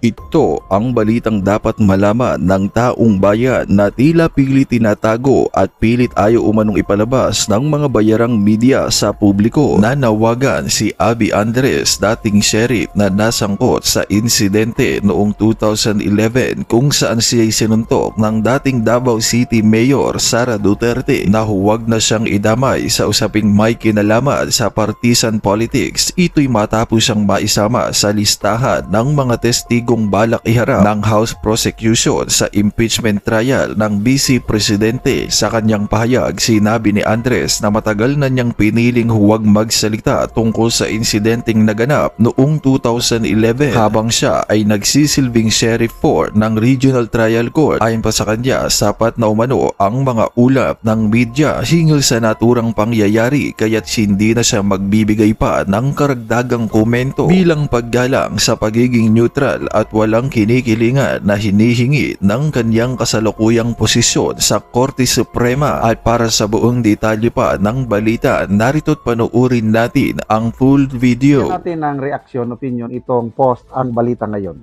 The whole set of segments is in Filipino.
Ito ang balitang dapat malaman ng taong bayan na tila pilit tinatago at pilit ayaw umanong ipalabas ng mga bayarang media sa publiko. Nanawagan si Abby Andres, dating sheriff na nasangkot sa insidente noong 2011 kung saan siya'y sinuntok ng dating Davao City Mayor Sara Duterte na huwag na siyang idamay sa usaping may kinalaman sa partisan politics. Ito'y matapos siyang maisama sa listahan ng mga testigong balak iharap ng House Prosecution sa impeachment trial ng Vice Presidente. Sa kanyang pahayag, sinabi ni Andres na matagal na niyang piniling huwag magsalita tungkol sa insidenteng naganap noong 2011 habang siya ay nagsisilbing Sheriff 4 ng Regional Trial Court. Ayon pa sa kanya, sapat na umano ang mga ulap ng media hinggil sa naturang pangyayari kaya't hindi na siya magbibigay pa ng karagdagang komento bilang paggalang sa pagiging neutral at walang kinikilingan na hinihingi ng kanyang kasalukuyang posisyon sa Korte Suprema. At para sa buong detalye pa ng balita, narito't panoorin natin ang full video. Natin ang reaksyon, opinion itong post ang balita ngayon.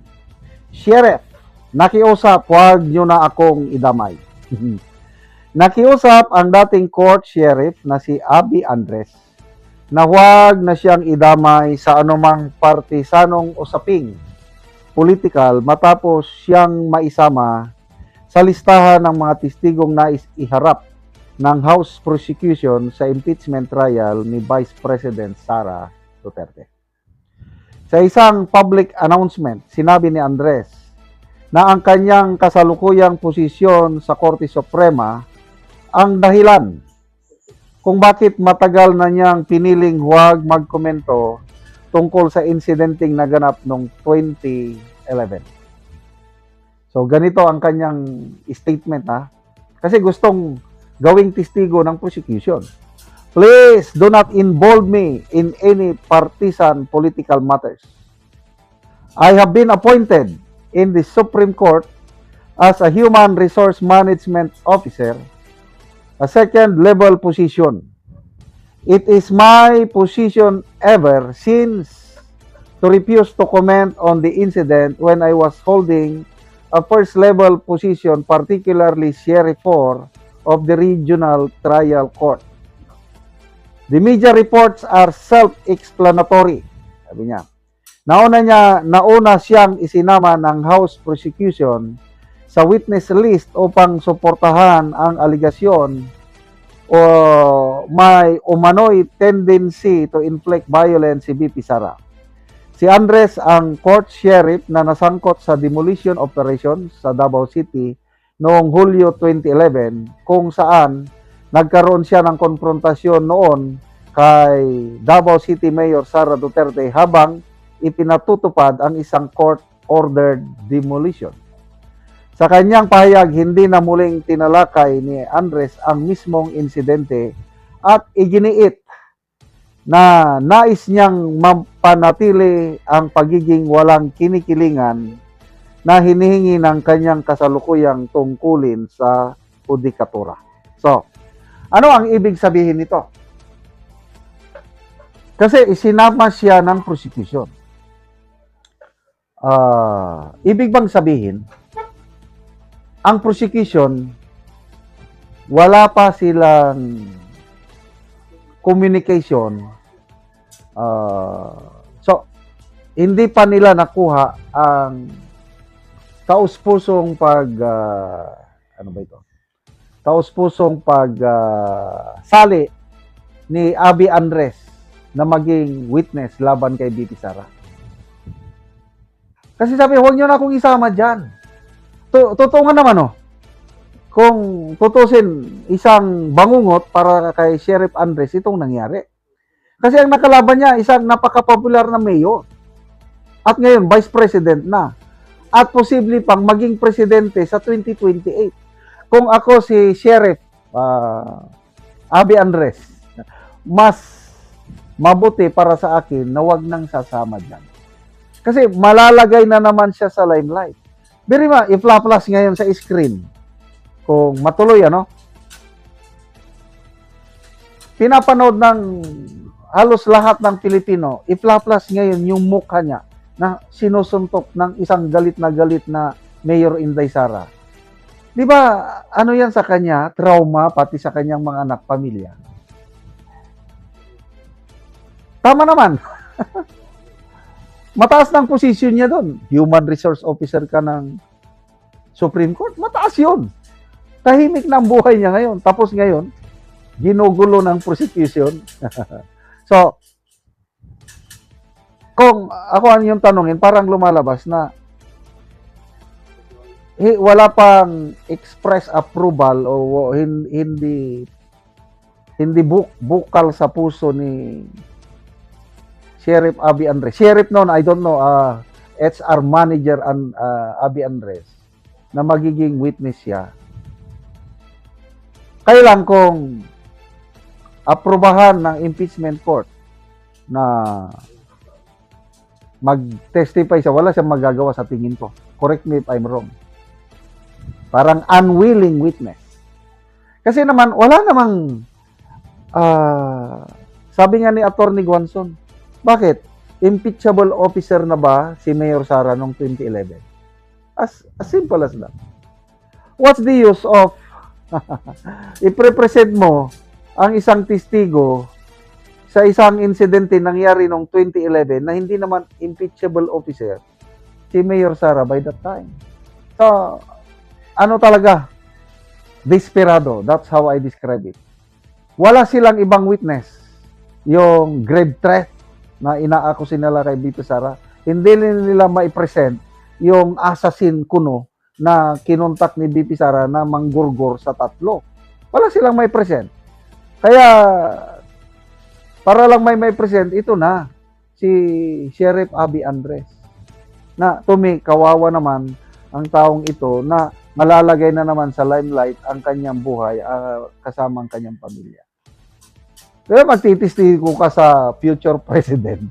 Sheriff, nakiusap, huwag nyo na akong idamay. Nakiusap ang dating court sheriff na si Abby Andres na huwag na siyang idamay sa anumang partisanong usaping political matapos siyang maisama sa listahan ng mga testigong nais iharap ng House Prosecution sa impeachment trial ni Vice President Sara Duterte. Sa isang public announcement, sinabi ni Andres na ang kanyang kasalukuyang posisyon sa Korte Suprema ang dahilan kung bakit matagal na niyang piniling huwag magkomento tungkol sa insidenteng naganap noong 2011. So ganito ang kanyang statement kasi gustong gawing testigo ng prosecution. Please do not involve me in any partisan political matters. I have been appointed in the Supreme Court as a Human Resource Management Officer, a second-level position. It is my position ever since to refuse to comment on the incident when I was holding a first-level position, particularly Sheriff 4 of the Regional Trial Court. The media reports are self-explanatory. Sabi niya. Nauna siyang isinama ng House Prosecution sa witness list upang suportahan ang aligasyon o may umano'y tendency to inflict violence si VP Sara. Si Andres ang court sheriff na nasangkot sa demolition operation sa Davao City noong Hulyo 2011 kung saan nagkaroon siya ng konfrontasyon noon kay Davao City Mayor Sara Duterte habang ipinatutupad ang isang court-ordered demolition. Sa kanyang pahayag, hindi na muling tinalakay ni Andres ang mismong insidente at iginiit na nais niyang mapanatili ang pagiging walang kinikilingan na hinihingi ng kanyang kasalukuyang tungkulin sa hudikatura. So, ano ang ibig sabihin nito? Kasi isinama siya ng prosecution. Ibig bang sabihin, ang prosecution, wala pa silang communication. So, hindi pa nila nakuha ang taus-pusong sali ni Abby Andres na maging witness laban kay VP Sara. Kasi sabi, huwag nyo na akong isama dyan. Totoo nga naman, kung tutusin isang bangungot para kay Sheriff Andres, itong nangyari. Kasi ang nakalaban niya, isang napaka-popular na mayor. At ngayon, Vice President na. At posible pang maging presidente sa 2028. Kung ako si Sheriff Abby Andres, mas mabuti para sa akin na wag nang sasama dyan. Kasi malalagay na naman siya sa limelight. Biri ma, i-flash ngayon sa screen. Kung matuloy, pinapanood ng halos lahat ng Pilipino, i-flash ngayon yung mukha niya na sinusuntok ng isang galit na Mayor Inday Sara. Di ba, ano yan sa kanya, trauma, pati sa kanyang mga anak, pamilya. Tama naman. Mataas ng posisyon niya doon. Human Resource Officer ka ng Supreme Court, mataas yun. Tahimik na ang buhay niya ngayon. Tapos ngayon, ginugulo ng prosecution. So, kung ako ang yung tanungin, parang lumalabas na wala pang express approval o hindi bukal sa puso ni Sheriff Abby Andres. Sheriff noon, I don't know, HR manager Abby Andres, na magiging witness siya. Kailan kung aprobahan ng impeachment court na mag-testify siya, wala siyang magagawa sa tingin ko. Correct me if I'm wrong. Parang unwilling witness. Kasi naman, wala namang, sabi nga ni Attorney Guanzon, bakit? Impeachable officer na ba si Mayor Sara noong 2011? As simple as that. What's the use of i-represent mo ang isang testigo sa isang insidente nangyari noong 2011 na hindi naman impeachable officer si Mayor Sara by that time? So, ano talaga? Desperado. That's how I describe it. Wala silang ibang witness. Yung grave threat na inaakusin nila kay BP Sara, hindi nila ma-present yung assassin kuno na kinontak ni BP Sara na manggurgor sa tatlo. Wala silang ma-present. Kaya, para lang may present, ito na, si Sheriff Abby Andres. Na, to me, kawawa naman ang taong ito na malalagay na naman sa limelight ang kanyang buhay kasama ang kanyang pamilya. Pero magtitistigo ka sa future president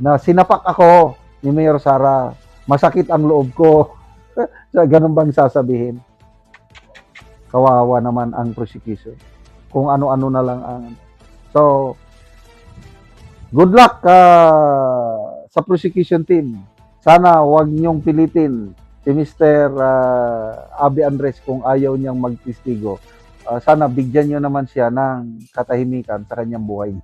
na sinapak ako ni Mayor Sara, masakit ang loob ko. So, ganun bang sasabihin? Kawawa naman ang prosecution. Kung ano-ano na lang ang... So, good luck sa prosecution team. Sana wag niyong pilitin si Mr. Abby Andres kung ayaw niyang magtestigo. Sana bigyan niyo naman siya ng katahimikan sa kanyang buhay.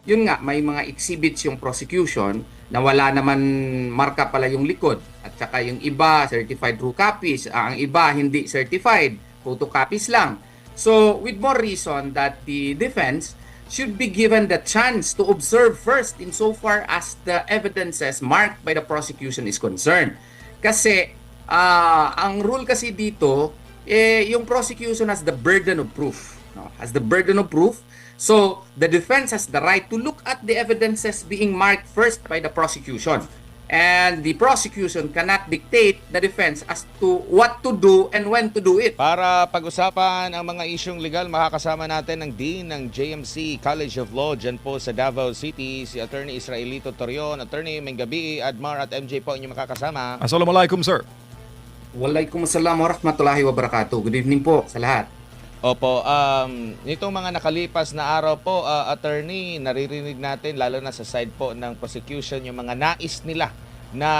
Yun nga, may mga exhibits yung prosecution na wala naman marka pala yung likod. At saka yung iba, certified true copies. Ang iba, hindi certified. Photocopies lang. So, with more reason that the defense should be given the chance to observe first insofar as the evidences marked by the prosecution is concerned. Kasi, ang rule kasi dito, yung prosecution has the burden of proof. No? Has the burden of proof. So, the defense has the right to look at the evidences being marked first by the prosecution. And the prosecution cannot dictate the defense as to what to do and when to do it. Para pag-usapan ang mga isyong legal, makakasama natin ang Dean ng JMC College of Law dyan po sa Davao City, si Attorney Israelito Torion. Attorney, may gabi, Admar at MJ po inyong makakasama. Assalamualaikum, sir. Waalaikumsalam warahmatullahi wabarakatuh. Good evening po sa lahat. Opo, nitong mga nakalipas na araw po, attorney, naririnig natin lalo na sa side po ng prosecution yung mga nais nila na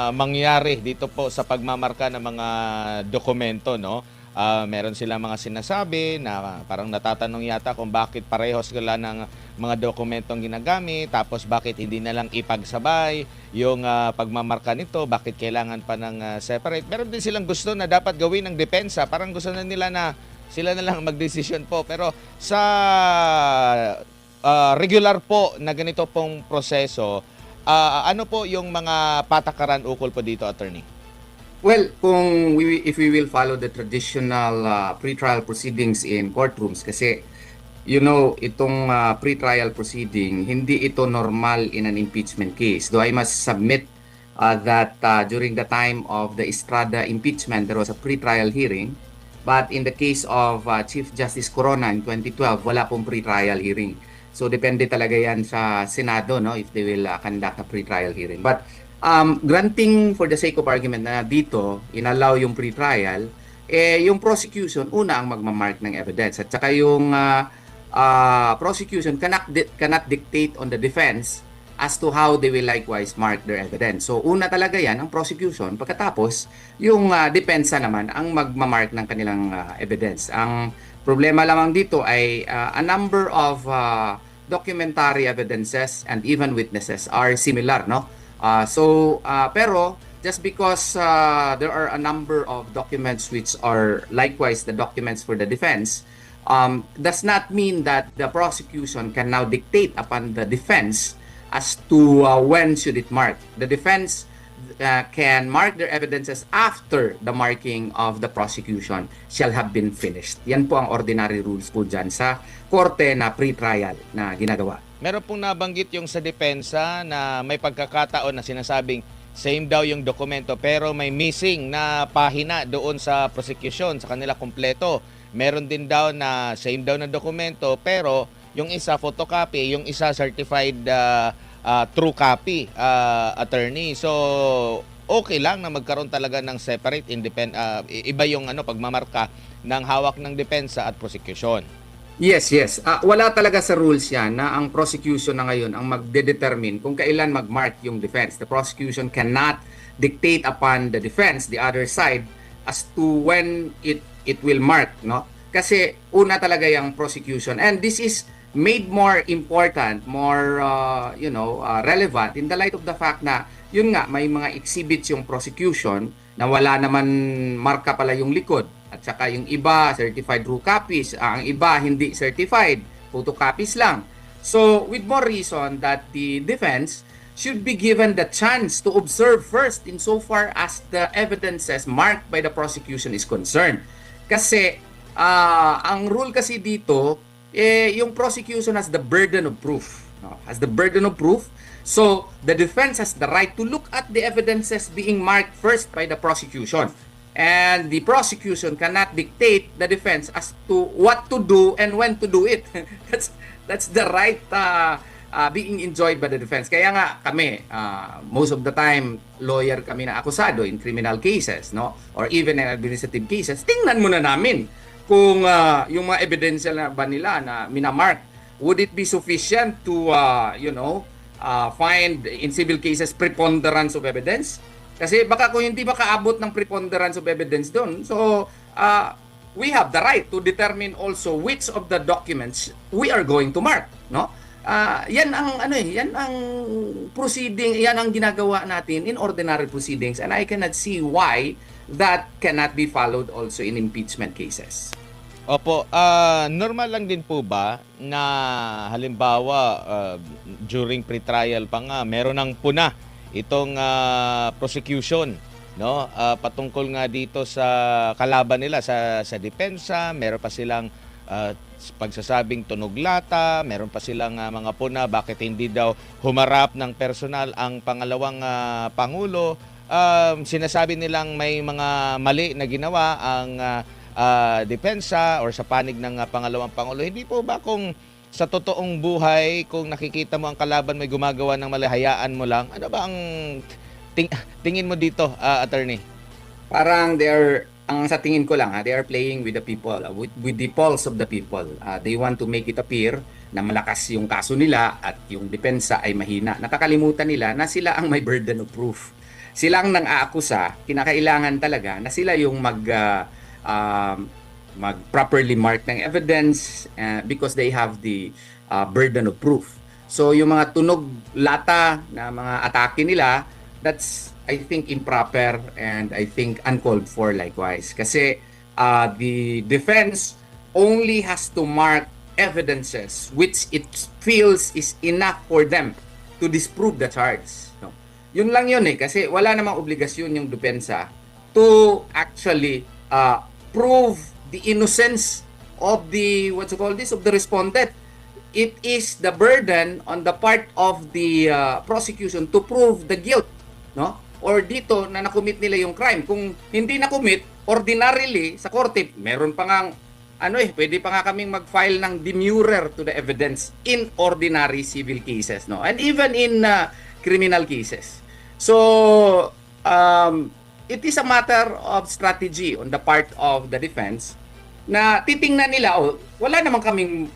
mangyari dito po sa pagmamarka ng mga dokumento, no? Meron silang mga sinasabi na parang natatanong yata kung bakit parehos sila ng mga dokumentong ginagamit, tapos bakit hindi na lang ipagsabay yung pagmamarka nito, bakit kailangan pa ng separate. Meron din silang gusto na dapat gawin ng depensa, parang gusto na nila na sila na lang magdesisyon po. Pero sa regular po na ganito pong proseso, ano po yung mga patakaran ukol po dito, attorney? Well, if we will follow the traditional pre-trial proceedings in courtrooms, kasi you know, itong pre-trial proceeding, hindi ito normal in an impeachment case. Though I must submit that during the time of the Estrada impeachment, there was a pre-trial hearing. But in the case of Chief Justice Corona in 2012, wala pong pre-trial hearing. So depende talaga yan sa Senado, no, if they will conduct a pre-trial hearing. But granting for the sake of argument na dito, inallow yung pre-trial, yung prosecution, una ang magmamark ng evidence. At saka yung prosecution cannot dictate on the defense as to how they will likewise mark their evidence. So una talaga yan ang prosecution, pagkatapos yung depensa naman ang magmamark ng kanilang evidence. Ang problema lamang dito ay a number of documentary evidences and even witnesses are similar, no? Pero just because there are a number of documents which are likewise the documents for the defense, does not mean that the prosecution can now dictate upon the defense as to when should it mark. The defense can mark their evidences after the marking of the prosecution shall have been finished. Yan po ang ordinary rules po dyan sa korte na pre-trial na ginagawa. Meron pong nabanggit yung sa depensa na may pagkakataon na sinasabing same daw yung dokumento pero may missing na pahina doon sa prosecution sa kanila kumpleto. Meron din daw na same daw na dokumento pero yung isa photocopy, yung isa certified true copy, attorney. So okay lang na magkaroon talaga ng separate iba yung pagmamarka ng hawak ng depensa at prosecution. Yes. Wala talaga sa rules yan na ang prosecution na ngayon ang magdedetermine kung kailan mag-mark yung defense. The prosecution cannot dictate upon the defense, the other side, as to when it will mark, no? Kasi una talaga yung prosecution, and this is made more important, more relevant in the light of the fact na yun nga may mga exhibits yung prosecution na wala naman marka pala yung likod, at saka yung iba certified true copies, ang iba hindi certified, photocopies lang. So with more reason that the defense should be given the chance to observe first insofar as the evidences marked by the prosecution is concerned. Kasi ang rule kasi dito, yung prosecution has the burden of proof. No? Has the burden of proof. So the defense has the right to look at the evidences being marked first by the prosecution. And the prosecution cannot dictate the defense as to what to do and when to do it. That's the right being enjoyed by the defense. Kaya nga kami, most of the time, lawyer kami na akusado in criminal cases, no? Or even in administrative cases, tingnan muna namin kung yung mga ebidensya na ba nila na minamark, would it be sufficient to, find in civil cases preponderance of evidence? Kasi baka kung hindi makaabot ng preponderance of evidence doon, so we have the right to determine also which of the documents we are going to mark, no? Yan ang proceeding, yan ang ginagawa natin in ordinary proceedings, and I cannot see why that cannot be followed also in impeachment cases. Opo, normal lang din po ba na halimbawa during pre-trial pa nga meron ng puna itong prosecution, no? Patungkol nga dito sa kalaban nila sa depensa, meron pa silang pagsasabing tunog lata, meron pa silang mga puna bakit hindi daw humarap ng personal ang pangalawang pangulo. Sinasabi nilang may mga mali na ginawa ang depensa or sa panig ng pangalawang pangulo. Hindi po ba kung sa totoong buhay, kung nakikita mo ang kalaban may gumagawa ng mali, hayaan mo lang? Ano ba ang tingin mo dito, attorney? Parang ang sa tingin ko lang, they are playing with the people, with the pulse of the people. They want to make it appear na malakas yung kaso nila at yung depensa ay mahina. Nakakalimutan nila na sila ang may burden of proof. Sila ang nang-aakusa, kinakailangan talaga na sila yung mag-properly mark ng evidence because they have the burden of proof. So yung mga tunog lata na mga atake nila, that's I think improper and I think uncalled for likewise. Kasi the defense only has to mark evidences which it feels is enough for them to disprove the charge. No? Yun lang yun kasi wala namang obligasyon yung depensa to actually prove the innocence of the of the respondent. It is the burden on the part of the prosecution to prove the guilt, no? Or dito na nakomit nila yung crime. Kung hindi nakomit, ordinarily sa korte, meron pa ngang pwede pa nga kaming mag-file ng demurrer to the evidence in ordinary civil cases, no? And even in criminal cases. So, it is a matter of strategy on the part of the defense na titingnan nila, wala naman kaming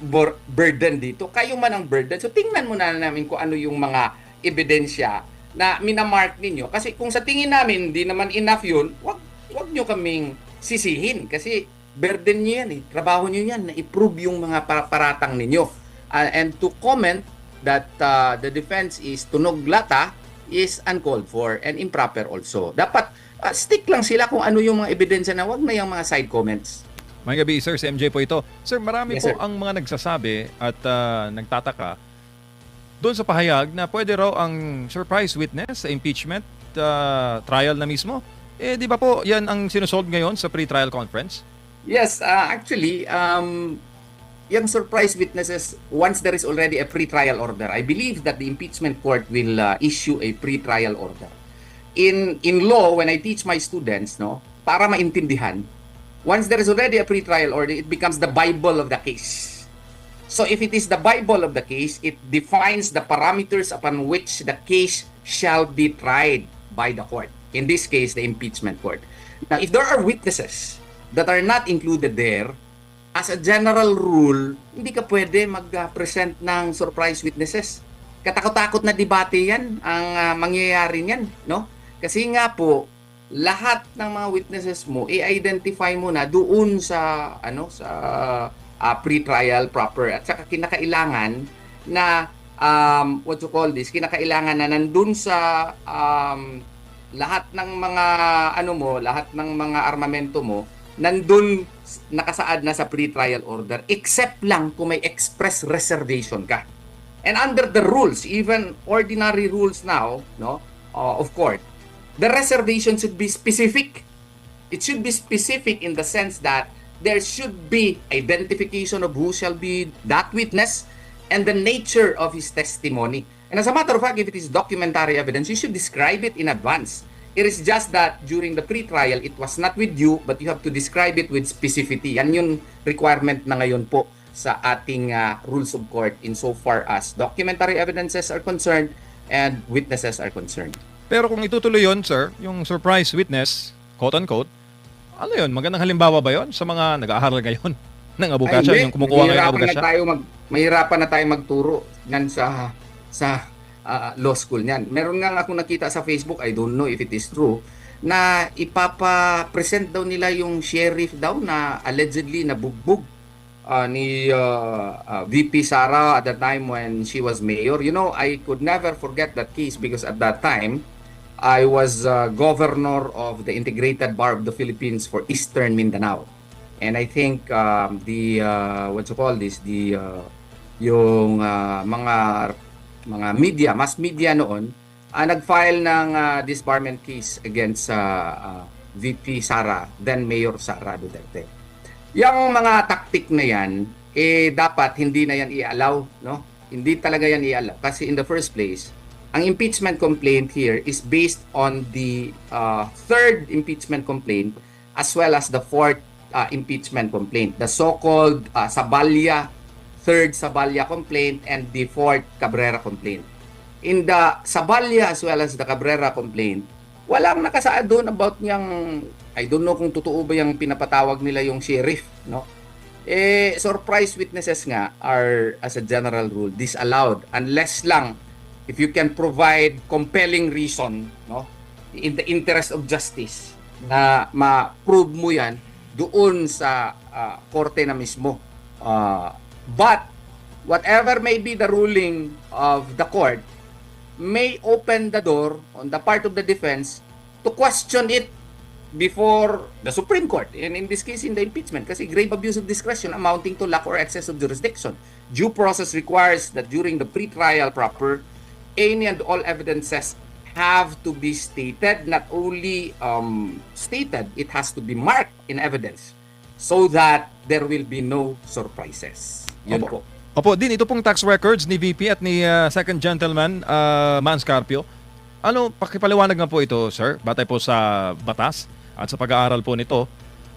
burden dito, kayo man ang burden. So tingnan muna namin kung ano yung mga ebidensya na minamark ninyo. Kasi kung sa tingin namin hindi naman enough yun, wag nyo kaming sisihin. Kasi burden nyo yan eh. Trabaho nyo yan na i-prove yung mga paratang ninyo. And to comment that the defense is tunog lata is uncalled for and improper also. Dapat stick lang sila kung ano yung mga ebidensya na wag na yung mga side comments. May gabi, sir. Si MJ po ito. Sir, marami Yes, po sir. ang mga nagsasabi at nagtataka doon sa pahayag na pwede raw ang surprise witness sa impeachment trial na mismo. Eh, di ba po yan ang sinusolve ngayon sa pre-trial conference? Yes, actually, yung surprise witnesses, once there is already a pre-trial order, I believe that the impeachment court will issue a pre-trial order. In law, when I teach my students, no, para maintindihan, once there is already a pre-trial order, it becomes the Bible of the case. So if it is the Bible of the case, it defines the parameters upon which the case shall be tried by the court. In this case, the impeachment court. Now, if there are witnesses that are not included there, as a general rule, hindi ka pwede mag-present ng surprise witnesses. Katakot-takot na debate yan ang mangyayari niyan, no? Kasi nga po, lahat ng mga witnesses mo i-identify mo na doon sa pre-trial proper at saka kinakailangan na kinakailangan na nandun sa lahat ng mga lahat ng mga armamento mo nandun nakasaad na sa pre-trial order except lang kung may express reservation ka. And under the rules, even ordinary rules now, no, of court, the reservation should be specific. It should be specific in the sense that there should be identification of who shall be that witness and the nature of his testimony. And as a matter of fact, if it is documentary evidence, you should describe it in advance. It is just that during the pre-trial, it was not with you, but you have to describe it with specificity. Yan yung requirement na ngayon po sa ating rules of court insofar as documentary evidences are concerned and witnesses are concerned. Pero kung itutuloy yun, sir, yung surprise witness, quote-unquote, ano yun? Magandang halimbawa ba yun sa mga nag-aaral ngayon ng abogasa, yung kumukuha ngayon ng abogasa? Mahirapan na tayo magturo yan sa law school niyan. Meron nga ako nakita sa Facebook, I don't know if it is true, na ipapa-present daw nila yung sheriff daw na allegedly nabugbog ni VP Sara at the time when she was mayor. You know, I could never forget that case because at that time, I was governor of the Integrated Bar of the Philippines for Eastern Mindanao. And I think yung mga media, mass media noon, nag-file ng disbarment case against VP Sara, then Mayor Sara Duterte. Yung mga taktik na yan, dapat hindi na yan i-allow, no? Hindi talaga yan i-allow. Kasi in the first place, ang impeachment complaint here is based on the third impeachment complaint as well as the fourth impeachment complaint. The so-called third Sabalya complaint and the fourth Cabrera complaint. In the Sabalya as well as the Cabrera complaint, walang nakasaad doon about niyang, I don't know kung totoo ba yung pinapatawag nila yung sheriff, no? Surprise witnesses nga are, as a general rule, disallowed unless lang if you can provide compelling reason, no, in the interest of justice, na ma-prove mo yan doon sa korte na mismo. But whatever may be the ruling of the court may open the door on the part of the defense to question it before the Supreme Court, and in this case in the impeachment, kasi grave abuse of discretion amounting to lack or excess of jurisdiction. Due process requires that during the pre-trial proper, any and all evidences have to be stated, not only stated, it has to be marked in evidence so that there will be no surprises. Yun po. Opo, din ito pong tax records ni VP at ni second gentleman, Manscarpio. Ano, pakipaliwanag nga po ito, sir, batay po sa batas at sa pag-aaral po nito,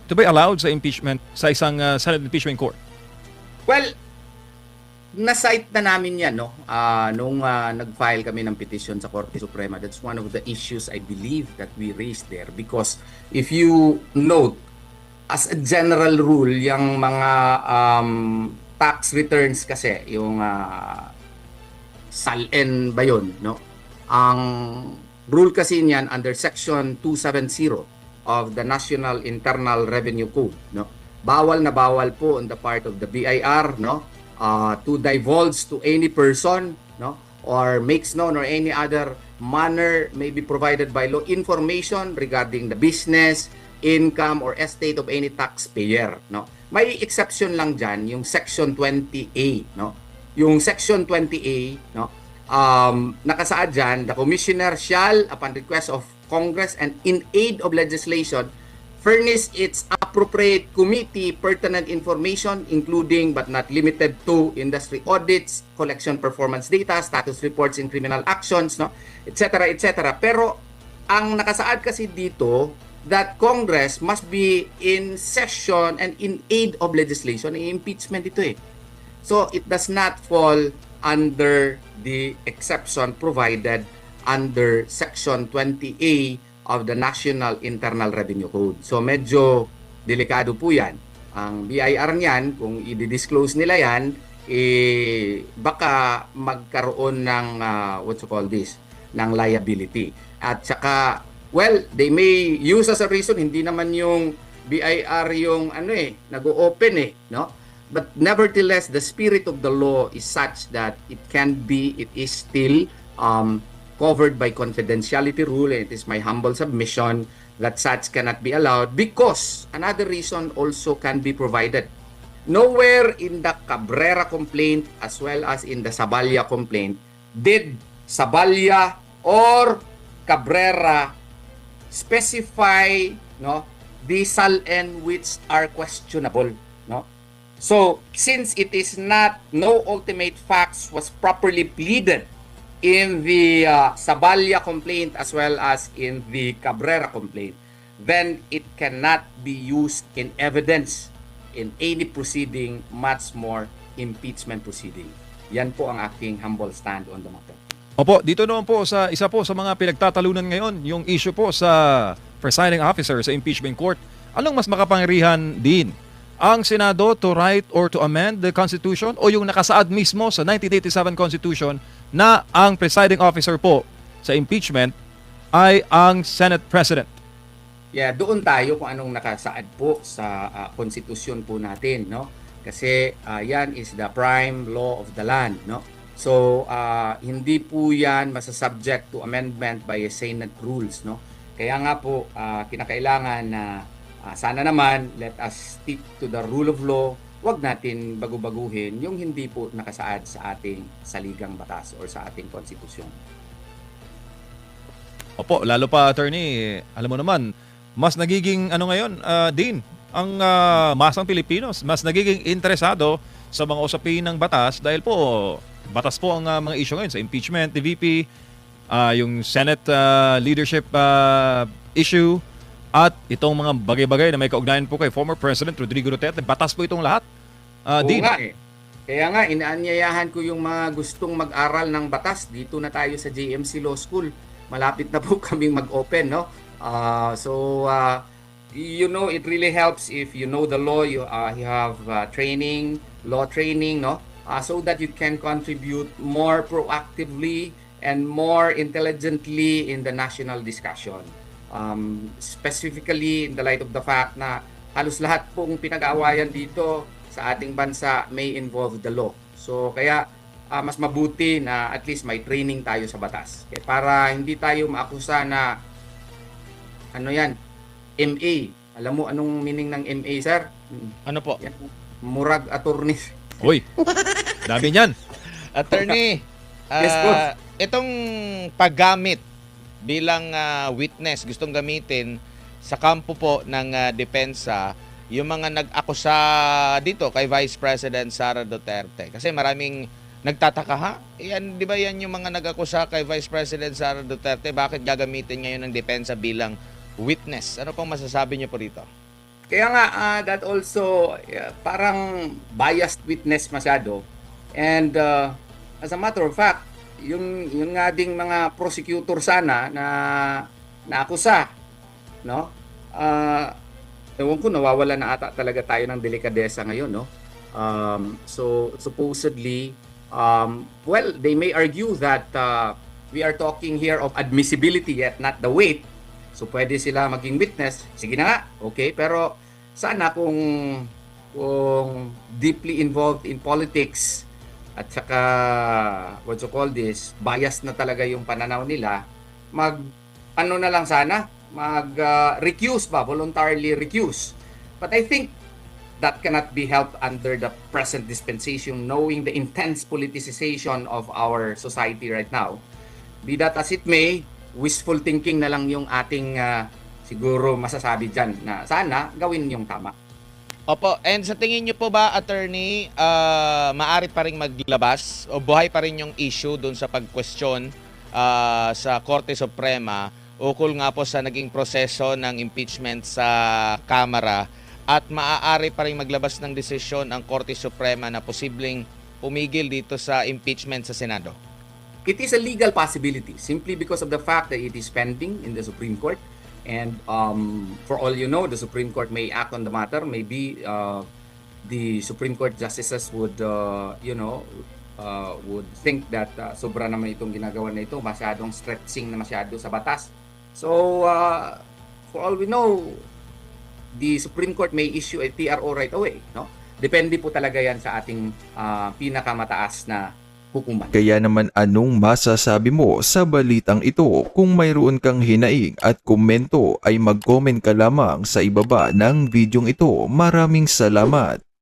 to be allowed sa impeachment, sa isang Senate impeachment court? Well, na-cite na namin yan, no? Nung nag-file kami ng petition sa Korte Suprema. That's one of the issues I believe that we raised there. Because if you note, as a general rule, yung mga tax returns kasi, yung SALN ba yun, no? Ang rule kasi niyan under Section 270 of the National Internal Revenue Code, no? Bawal na bawal po on the part of the BIR, no, to divulge to any person, no, or makes known or any other manner may be provided by law information regarding the business, income, or estate of any taxpayer, no. May exception lang dyan, yung Section 20A, no. Yung Section 20A, no, nakasaad dyan, the commissioner shall, upon request of Congress and in aid of legislation, furnish its appropriate committee pertinent information, including but not limited to industry audits, collection performance data, status reports in criminal actions, no, etc., etc. Pero ang nakasaad kasi dito that Congress must be in session and in aid of legislation. Impeachment ito eh. So it does not fall under the exception provided under Section 20A of the National Internal Revenue Code. So medyo delikado po yan. Ang BIR niyan, kung i-disclose nila yan, baka magkaroon ng, what you call this, ng liability. At saka, well, they may use as a reason, hindi naman yung BIR yung nag-o-open no? But nevertheless, the spirit of the law is such that it is still covered by confidentiality rule, and it is my humble submission that such cannot be allowed because another reason also can be provided. Nowhere in the Cabrera complaint as well as in the Saballa complaint did Saballa or Cabrera specify, no, the SALN which are questionable, no. So since it is not, no ultimate facts was properly pleaded in the Saballa complaint as well as in the Cabrera complaint, then it cannot be used in evidence in any proceeding, much more impeachment proceeding. Yan po ang aking humble stand on the matter. Opo, dito naman po sa isa po sa mga pinagtatalunan ngayon, yung issue po sa presiding officer sa impeachment court. Anong mas makapangyarihan din? Ang Senado to write or to amend the Constitution o yung nakasaad mismo sa 1987 Constitution na ang presiding officer po sa impeachment ay ang Senate President? Yeah, doon tayo kung anong nakasaad po sa konstitusyon po natin, no? Kasi yan is the prime law of the land, no? So hindi po yan masasubject to amendment by a Senate rules, no? Kaya nga po kinakailangan na sana naman let us stick to the rule of law. Huwag natin bagu-baguhin yung hindi po nakasaad sa ating saligang batas or sa ating konstitusyon. Opo, lalo pa attorney, alam mo naman, mas nagiging ngayon, Dean, ang masang Pilipinos, mas nagiging interesado sa mga usapin ng batas dahil po batas po ang mga issue ngayon sa impeachment ni VP, yung Senate leadership issue, at itong mga bagay-bagay na may kaugnayan po kay former President Rodrigo Duterte. Batas po itong lahat. Oo nga eh. Kaya nga, inaanyayahan ko yung mga gustong mag-aral ng batas. Dito na tayo sa JMC Law School. Malapit na po kaming mag-open, no? You know, it really helps if you know the law, you have training, law training, no? So that you can contribute more proactively and more intelligently in the national discussion. Specifically in the light of the fact na halos lahat pong pinag-aawayan dito sa ating bansa may involve the law. So kaya mas mabuti na at least may training tayo sa batas. Kaya para hindi tayo maakusa na MA. Alam mo anong meaning ng MA, sir? Ano po? Yan. Murag attorney. Uy, dami niyan. Attorney, Yes, boss. itong paggamit bilang witness, gustong gamitin sa kampo po ng depensa, yung mga nag-akusa dito kay Vice President Sara Duterte. Kasi maraming nagtataka, ha? Yan, di ba yan yung mga nag-akusa kay Vice President Sara Duterte? Bakit gagamitin ngayon ng depensa bilang witness? Ano pong masasabi niyo po dito? Kaya nga, that also parang biased witness masyado. And as a matter of fact, yung nga ding mga prosecutor sana na naakusa, no? Ewan ko, nawawala na ata talaga tayo ng delikadesa ngayon, no? So supposedly, well, they may argue that we are talking here of admissibility yet not the weight. So pwede sila maging witness. Sige na nga, okay. Pero sana kung deeply involved in politics at saka what you call this, bias na talaga yung pananaw nila, ano na lang sana, recuse ba, voluntarily recuse. But I think that cannot be helped under the present dispensation, knowing the intense politicization of our society right now. Be that as it may, wishful thinking na lang yung ating siguro masasabi dyan na sana gawin yung tama. Opo, and sa tingin niyo po ba, attorney, maaari pa ring maglabas o buhay pa rin yung issue doon sa pag-question sa Korte Suprema ukol nga po sa naging proseso ng impeachment sa Kamara at maaari pa rin maglabas ng desisyon ang Korte Suprema na posibleng pumigil dito sa impeachment sa Senado? It is a legal possibility simply because of the fact that it is pending in the Supreme Court. And for all you know, the Supreme Court may act on the matter. Maybe the Supreme Court justices would, would think that sobra naman itong ginagawa na ito, masyadong stretching na masyado sa batas. So, for all we know, the Supreme Court may issue a TRO right away. No? Depende po talaga yan sa ating pinakamataas na hukuman. Kaya naman anong masasabi mo sa balitang ito? Kung mayroon kang hinaing at komento ay mag-comment ka lamang sa ibaba ng videong ito. Maraming salamat.